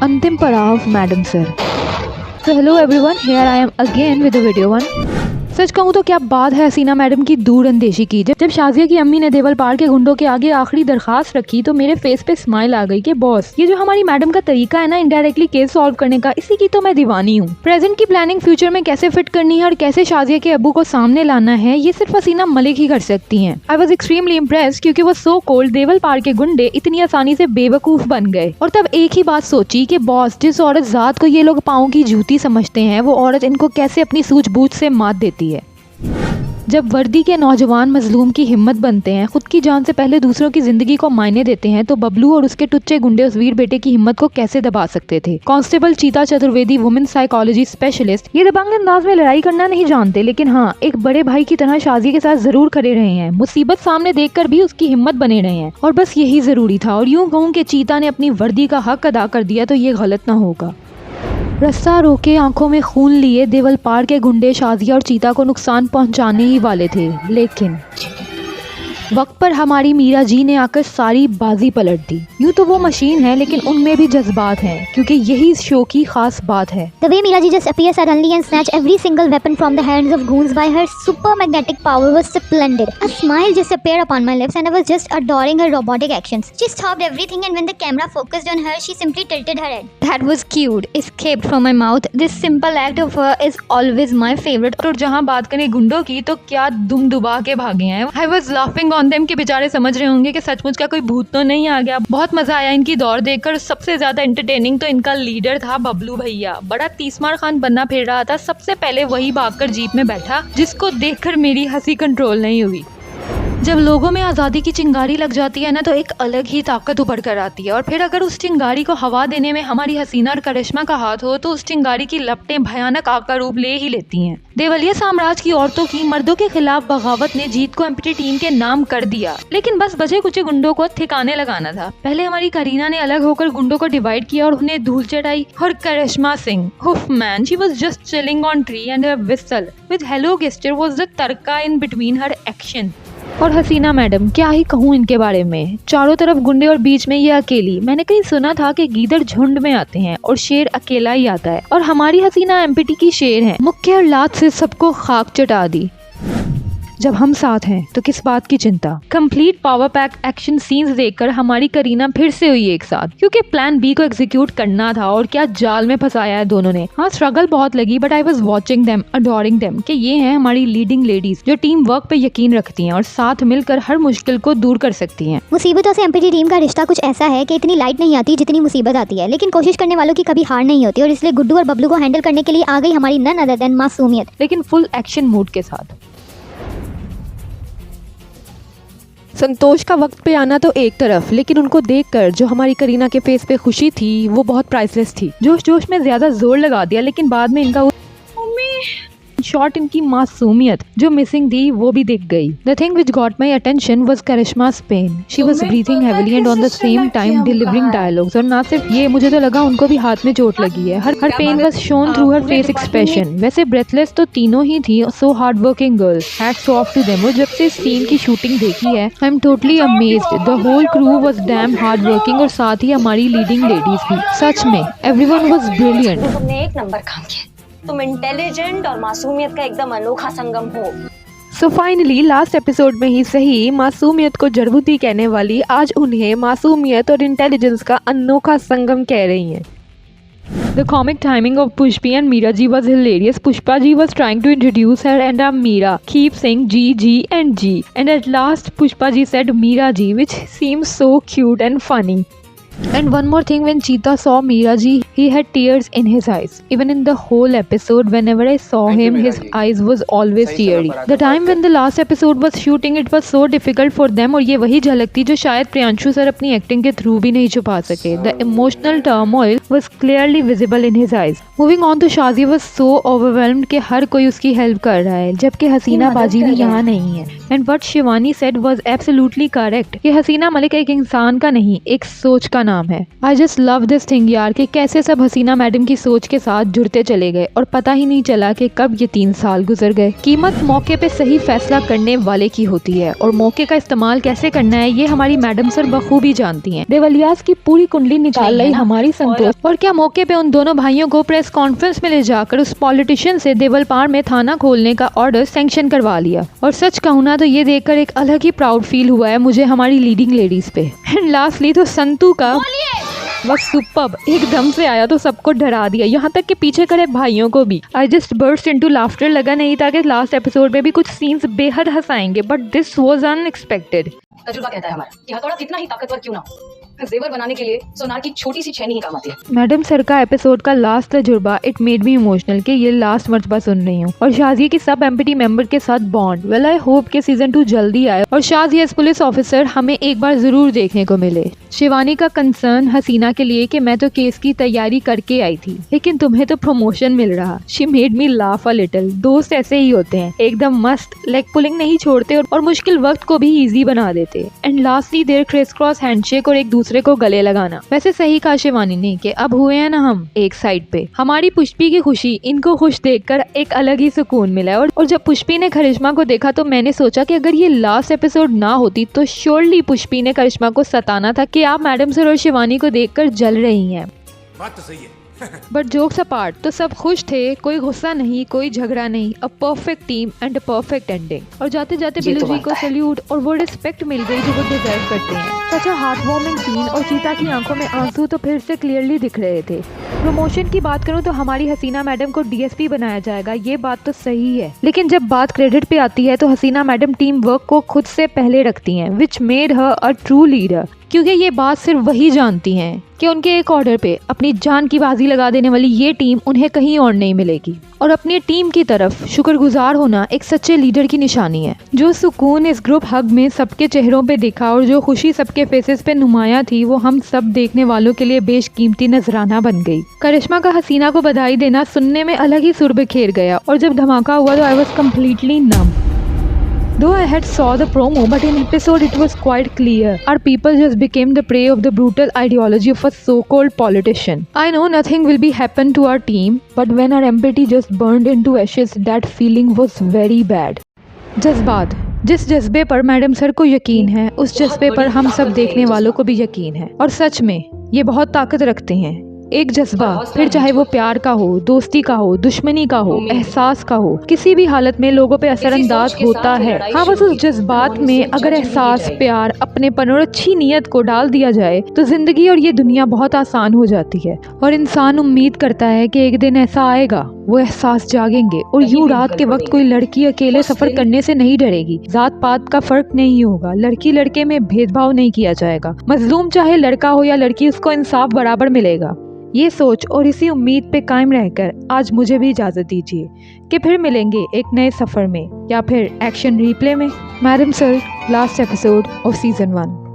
अंतिम पड़ाव madam sir. So hello everyone, here I am again with the video one। सच कहूँ तो क्या बात है हसीना मैडम की दूर अंदेशी की। जब शाजिया की अम्मी ने देवलपाड़ के गुंडों के आगे आखिरी दरखास्त रखी तो मेरे फेस पे स्माइल आ गई कि बॉस, ये जो हमारी मैडम का तरीका है ना इनडायरेक्टली केस सॉल्व करने का, इसी की तो मैं दीवानी हूँ। प्रेजेंट की प्लानिंग फ्यूचर में कैसे फिट करनी है और कैसे शाजिया के अब्बू को सामने लाना है, ये सिर्फ हसीना मलिक ही कर सकती हैं। आई वॉज एक्सट्रीमली इम्प्रेस्ड क्योंकि वो सो कोल्ड देवलपाड़ के गुंडे इतनी आसानी से बेवकूफ बन गए। और तब एक ही बात सोची कि बॉस, जिस औरत जात को ये लोग पाँव की जूती समझते हैं, वो औरत इनको कैसे अपनी सूझबूझ से मात देती है। जब वर्दी के नौजवान मजलूम की हिम्मत बनते हैं, खुद की जान से पहले दूसरों की जिंदगी को मायने देते हैं, तो बबलू और उसके टुच्चे गुंडे उस वीर बेटे की हिम्मत को कैसे दबा सकते थे। कांस्टेबल चीता चतुर्वेदी, वुमेन साइकोलॉजी स्पेशलिस्ट, ये दबंग अंदाज में लड़ाई करना नहीं जानते, लेकिन हाँ, एक बड़े भाई की तरह शाजिया के साथ जरूर खड़े रहे हैं। मुसीबत सामने देखकर भी उसकी हिम्मत बने रहे हैं, और बस यही जरूरी था। और यूं कहूँ कि चीता ने अपनी वर्दी का हक अदा कर दिया तो ये गलत ना होगा। रास्ता रोके आंखों में खून लिए देवलपाड़ के गुंडे शाजिया और चीता को नुकसान पहुंचाने ही वाले थे, लेकिन वक्त पर हमारी मीरा जी ने आकर सारी बाजी पलट दी। यूँ तो वो मशीन है, लेकिन उनमें भी जज्बात हैं, क्योंकि यही इस शो की खास बात है। The way Mira ji just appears suddenly and snatch every single weapon from the hands of goons by her super magnetic power was splendid. A smile just appeared upon my lips and I was just adoring her robotic actions. She stopped everything and when the camera focused on her, she simply tilted her head. That was cute. Escaped from my mouth. This simple act of her is always my favorite. और जहाँ बात करें गुंडों की, तो क्या दुम दुबा के भागे हैं। I was laughing on them कि बेचारे समझ रहे होंगे कि सचमुच का कोई भूत तो नहीं आ गया। बहुत मजा आया इनकी दौड़ देखकर। सबसे ज्यादा एंटरटेनिंग तो इनका लीडर था बबलू भैया। बड़ा तीसमार खान बनना फिर रहा था। सबसे पहले वही भागकर जीप में बैठा, जिसको देखकर मेरी हंसी कंट्रोल नहीं हुई। जब लोगों में आज़ादी की चिंगारी लग जाती है ना, तो एक अलग ही ताकत उभर कर आती है। और फिर अगर उस चिंगारी को हवा देने में हमारी हसीना और करिश्मा का हाथ हो, तो उस चिंगारी की लपटें भयानक आकार रूप ले ही लेती हैं। देवलिया साम्राज्य की औरतों की मर्दों के खिलाफ बगावत ने जीत को एम्प्टी टीम के नाम कर दिया, लेकिन बस बचे कुछ गुंडों को ठिकाने लगाना था। पहले हमारी करीना ने अलग होकर गुंडों को डिवाइड किया और उन्हें धूल चढ़ाई। और करिश्मा सिंह, उफ man, she was just chilling on tree and her whistle with hello gesture was the tadka in between her action. और हसीना मैडम, क्या ही कहूँ इनके बारे में। चारों तरफ गुंडे और बीच में ये अकेली। मैंने कहीं सुना था कि गीदड़ झुंड में आते हैं और शेर अकेला ही आता है, और हमारी हसीना एमपीटी की शेर है। मुक्के और लात से सबको खाक चटा दी। जब हम साथ हैं तो किस बात की चिंता। Complete power pack action scenes देखकर हमारी करीना फिर से हुई एक साथ, क्योंकि प्लान बी को एग्जीक्यूट करना था। और क्या जाल में फंसाया है दोनों ने। हाँ, स्ट्रगल बहुत लगी, but I was watching them, adoring them, कि ये हैं हमारी लीडिंग लेडीज जो टीम वर्क पे यकीन रखती हैं और साथ मिलकर हर मुश्किल को दूर कर सकती हैं। मुसीबतों से एमपीटी टीम का रिश्ता कुछ ऐसा है कि इतनी लाइट नहीं आती जितनी मुसीबत आती है, लेकिन कोशिश करने वालों की कभी हार नहीं होती। और इसलिए गुड्डू और बबलू को हैंडल करने के लिए आ गई हमारी नन अदर देन मासूमियत, लेकिन फुल एक्शन मूड के साथ। संतोष का वक्त पे आना तो एक तरफ, लेकिन उनको देखकर जो हमारी करीना के फेस पे खुशी थी वो बहुत प्राइसलेस थी। जोश जोश में ज्यादा जोर लगा दिया, लेकिन बाद में इनका शॉर्ट, इनकी मासूमियत जो मिसिंग थी वो भी दिख गई। The thing which got my attention was Karishma's pain. She was breathing heavily and on the same time delivering dialogues. और ना सिर्फ ये, मुझे तो लगा उनको भी हाथ में चोट लगी है। हर pain was shown through her face expression. वैसे ब्रेथलेस तो तीनों ही थी। So hard working girls. Hats off to them. और जब से इस सीन की शूटिंग देखी है, I'm totally amazed. The whole crew was damn hard working और साथ ही हमारी लीडिंग लेडीज भी। सच में everyone was brilliant. तुमने एक नंबर काम किया। तुम इंटेलिजेंट और मासूमियत का एकदम अनोखा संगम हो। सो फाइनली लास्ट एपिसोड में ही सही, मासूमियत को जड़बूती कहने वाली आज उन्हें मासूमियत और इंटेलिजेंस का अनोखा संगम कह रही हैं। The comic timing of Pushpi and Meera ji was hilarious. Pushpa ji was trying to introduce her and Meera keep saying G, G and G. And at last Pushpa ji said Meera ji, which seems so cute and funny. And one more thing, when Cheetah saw Meera ji, he had tears in his eyes. Even in the whole episode, whenever I saw him, his eyes was always teary. The time when the last episode was shooting, it was so difficult for them. और ये वही झलक थी जो शायद Priyanshu sir अपनी acting के through भी नहीं छुपा सके. The emotional turmoil was clearly visible in his eyes. Moving on to Shazia was so overwhelmed कि हर कोई उसकी हेल्प कर रहा है, जबकि हसीना बाजी भी यहाँ नहीं है. And what Shivani said was absolutely correct कि हसीना मलिक एक इंसान का नहीं, एक सोच का नाम है. I just love this thing यार, कि कैसे सब हसीना मैडम की सोच के साथ जुड़ते चले गए और पता ही नहीं चला कि कब ये 3 साल गुजर गए। कीमत मौके पे सही फैसला करने वाले की होती है और मौके का इस्तेमाल कैसे करना है ये हमारी मैडम सर बखूबी जानती हैं। देवलियास की पूरी कुंडली निकाल रही हमारी संतोष। और क्या मौके पे उन दोनों भाइयों को प्रेस कॉन्फ्रेंस में ले जाकर उस पॉलिटिशियन से देवलपार में थाना खोलने का ऑर्डर सैंक्शन करवा लिया। और सच कहूँ ना तो ये देखकर एक अलग ही प्राउड फील हुआ है मुझे हमारी लीडिंग लेडीज पे। एंड लास्टली तो संतू का वक्त सुपर्ब एकदम से आया तो सबको डरा दिया, यहाँ तक कि पीछे खड़े भाइयों को भी। I just burst into laughter. लगा नहीं था कि लास्ट एपिसोड में भी कुछ सीन्स बेहद हंसाएंगे, बट दिस वाज अनएक्सपेक्टेड। तजुर्बा कहता है हमारा कि हथौड़ा कितना ही ताकतवर क्यों ना हो, जेवर बनाने के लिए सोनार की छोटी सी छेनी ही काम आती है। मैडम सर का एपिसोड का लास्ट तजुर्बा इट मेड मी इमोशनल कि ये लास्ट मर्तबा सुन रही हूँ। और शाजिया की सब एमपीटी मेंबर के साथ बॉन्ड, वेल आई होप के सीजन 2 जल्दी आए और शाजिया एज पुलिस ऑफिसर हमें एक बार जरूर देखने को मिले। शिवानी का कंसर्न हसीना के लिए कि मैं तो केस की तैयारी करके आई थी लेकिन तुम्हें तो प्रमोशन मिल रहा। She made me laugh a little. दोस्त ऐसे ही होते हैं, एकदम मस्त लेग पुलिंग नहीं छोड़ते और मुश्किल वक्त को भी इजी बना देते। And lastly there criss cross handshake और एक दूसरे को गले लगाना। वैसे सही कहा शिवानी ने कि अब हुए हैं ना हम एक साइड पे। हमारी पुष्पी की खुशी इनको खुश देखकर एक अलग ही सुकून मिला है। और जब पुष्पी ने करिश्मा को देखा तो मैंने सोचा कि अगर ये लास्ट एपिसोड ना होती तो श्योरली पुष्पी ने करिश्मा को सताना था कि आप मैडम सर और शिवानी को देखकर जल रही हैं। बात तो सही है। बट जोक्स अपार्ट तो सब खुश थे, कोई गुस्सा नहीं, कोई झगड़ा नहीं। A perfect team and a perfect ending. और जाते जाते बिल्लू जी को सैल्यूट और वो रिस्पेक्ट मिल गई जो वो डिजर्व करते हैं। सच अ हार्ट वार्मिंग सीन और सीता की आंखों में आंसू तो फिर से क्लियरली दिख रहे थे। प्रमोशन की बात करूं तो हमारी हसीना मैडम को डीएसपी बनाया जाएगा, ये बात तो सही है। लेकिन जब बात क्रेडिट पे आती है तो हसीना मैडम टीम वर्क को खुद से पहले रखती हैं, which made her a true leader. क्योंकि ये बात सिर्फ वही जानती हैं कि उनके एक ऑर्डर पे अपनी जान की बाजी लगा देने वाली ये टीम उन्हें कहीं और नहीं मिलेगी। और अपनी टीम की तरफ शुक्रगुजार होना एक सच्चे लीडर की निशानी है। जो सुकून इस ग्रुप हग में सबके चेहरों पे दिखा और जो खुशी सबके फेसेस पे नुमाया थी वो हम सब देखने वालों के लिए बेशकीमती नजराना बन गई। करिश्मा का हसीना को बधाई देना सुनने में अलग ही सुर बिखेर गया और जब धमाका हुआ तो I was completely numb. Though I had saw the promo, but in episode it was quite clear. Our people just became the prey of the brutal ideology of a so-called politician. I know nothing will be happen to our team, but when our empathy just burned into ashes, that feeling was very bad. जज्बात, जिस जज्बे पर madam sir को यकीन है उस जज्बे पर हम सब देखने वालों को भी यकीन है। और सच में ये बहुत ताकत रखते हैं। एक जज्बा, फिर चाहे वो प्यार का हो, दोस्ती का हो, दुश्मनी का हो, एहसास का हो, किसी भी हालत में लोगों पे असरअंदाज होता है। हाँ, बस उस जज्बात में अगर एहसास, प्यार, अपनेपन और अच्छी नीयत को डाल दिया जाए तो जिंदगी और ये दुनिया बहुत आसान हो जाती है। और इंसान उम्मीद करता है कि एक दिन ऐसा आएगा, वो एहसास जागेंगे और यूं रात के वक्त कोई लड़की अकेले सफर करने से नहीं डरेगी। जात पात का फर्क नहीं होगा, लड़की लड़के में भेदभाव नहीं किया जाएगा। मजलूम चाहे लड़का हो या लड़की, उसको इंसाफ बराबर मिलेगा। ये सोच और इसी उम्मीद पे कायम रहकर आज मुझे भी इजाजत दीजिए कि फिर मिलेंगे एक नए सफर में या फिर एक्शन रिप्ले में। Madam sir, last episode off season 1।